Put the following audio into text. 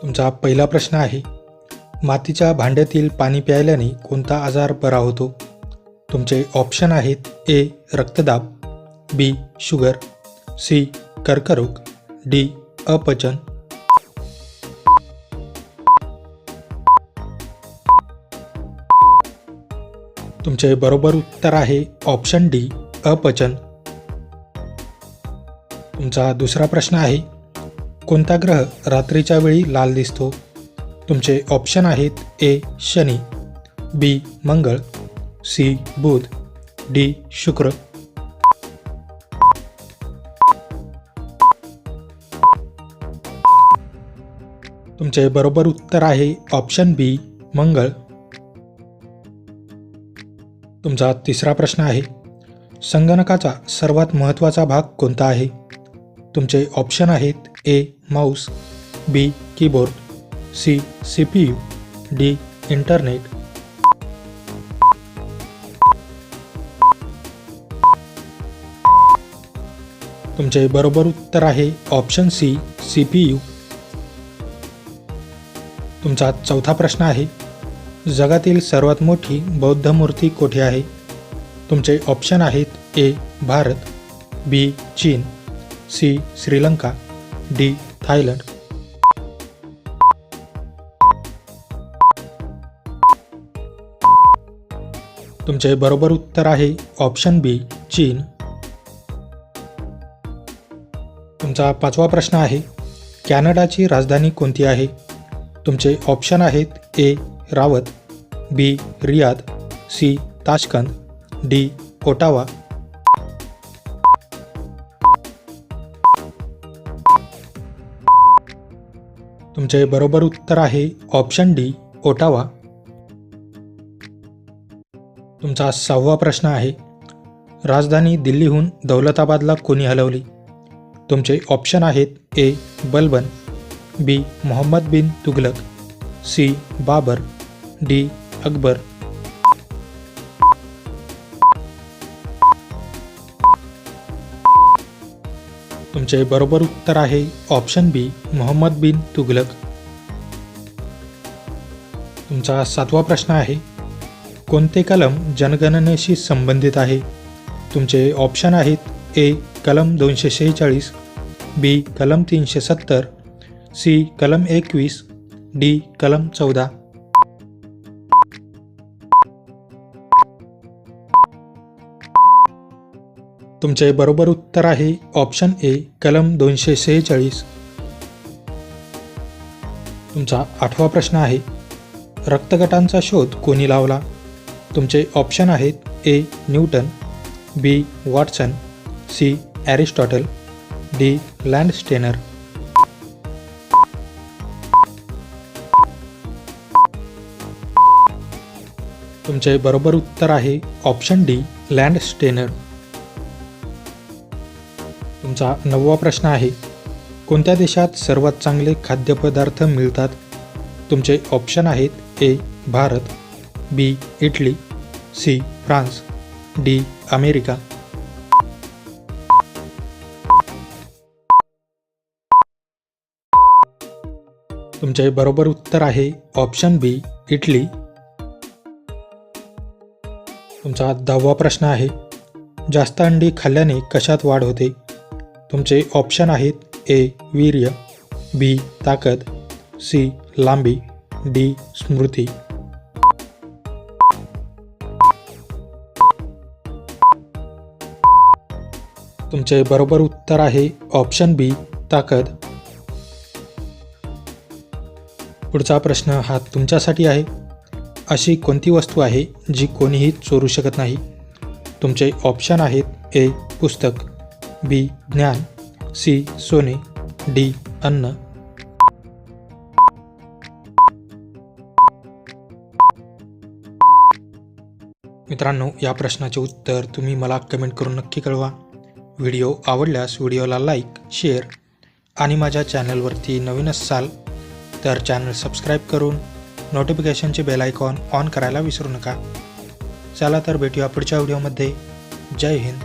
तुमचा पहिला प्रश्न आहे, मातीच्या भांड्यातील पाणी प्यायल्याने कोणता आजार बरा होतो? तुमचे ऑप्शन आहेत ए. रक्तदाब, बी. Sugar, C. कर्करोग, डी. अपचन. तुमचे बरोबर उत्तर आहे ऑप्शन डी. अपचन. तुमचा दुसरा प्रश्न आहे, कोणता ग्रह रात्रीच्या वेळी लाल दिसतो? तुमचे ऑप्शन आहेत ए. शनी, बी. मंगळ, सी. बुध, डी. शुक्र. तुमचे बरोबर उत्तर आहे ऑप्शन बी. मंगळ. तुमचा तिसरा प्रश्न आहे, संगणकाचा सर्वात महत्त्वाचा भाग कोणता आहे? तुमचे ऑप्शन आहेत A. Mouse, B. Keyboard, C. CPU, D. Internet. तुमचे बरोबर उत्तर आहे ऑप्शन सी. CPU. तुमचा चौथा प्रश्न आहे, जगातील सर्वात मोठी बौद्ध मूर्ती कोठे आहे? तुमचे ऑप्शन आहेत ए. भारत, बी. चीन, सी. श्रीलंका, डी. थायलंड. तुमचे बरोबर उत्तर आहे ऑप्शन बी. चीन. तुमचा पाचवा प्रश्न आहे, कॅनडाची राजधानी कोणती आहे? तुमचे ऑप्शन आहेत A. Rabat, B. Riyadh, C. Tashkent, D. Ottawa. तुमचे बरोबर उत्तर आहे ऑप्शन डी. ओटावा. तुमचा सहावा प्रश्न आहे, राजधानी दिल्लीहून दौलताबादला कोणी हलवली? तुमचे ऑप्शन आहेत ए. बलबन, बी. मोहम्मद बिन तुघलक, सी. बाबर, डी. अकबर. तुमचे बरोबर उत्तर आहे ऑप्शन बी. मोहम्मद बिन तुघलक. तुमचा सातवा प्रश्न आहे, कोणते कलम जनगणनेशी संबंधित आहे? तुमचे ऑप्शन आहेत ए. कलम 246, बी. कलम 370, सी. कलम 21, डी. कलम 14. तुमचे बरोबर उत्तर आहे ऑप्शन ए. कलम 246. तुमचा आठवा प्रश्न आहे, रक्तगटांचा शोध कोणी लावला? तुमचे ऑप्शन आहेत A. Newton, B. Watson, C. Aristotle, D. Landsteiner. तुमचे बरोबर उत्तर आहे ऑप्शन डी. लँडस्टेनर. तुमचा नववा प्रश्न आहे, कोणत्या देशात सर्वात चांगले खाद्यपदार्थ मिळतात? तुमचे ऑप्शन आहेत A. Bharat, B. Italy, C. France, D. America. तुमचे बरोबर उत्तर आहे ऑप्शन बी. इटली. तुमचा 10वा प्रश्न आहे, जास्त अंडी खाल्ल्याने कशात वाढ होते? तुमचे ऑप्शन आहेत ए. वीर्य, बी. ताकद, सी. लांबी, डी. स्मृती. तुमचे बरोबर उत्तर आहे ऑप्शन बी. ताकद. पुढचा प्रश्न हा तुमच्यासाठी आहे, अशी कोणती वस्तू आहे जी कोणीही चोरू शकत नाही? तुमचे ऑप्शन आहेत ए. पुस्तक, बी. ज्ञान, सी. सोने, डी. अन्न. मित्रांनो, या प्रश्नाचे उत्तर तुम्ही मला कमेंट करून नक्की कळवा. व्हिडिओ आवडल्यास व्हिडिओला लाईक, शेअर आणि माझ्या चॅनलवरती नवीन असाल तर चॅनल सबस्क्राईब करून नोटिफिकेशनचे बेल आयकॉन ऑन करायला विसरू नका. चला तर भेटूया पुढच्या व्हिडिओमध्ये. जय हिंद.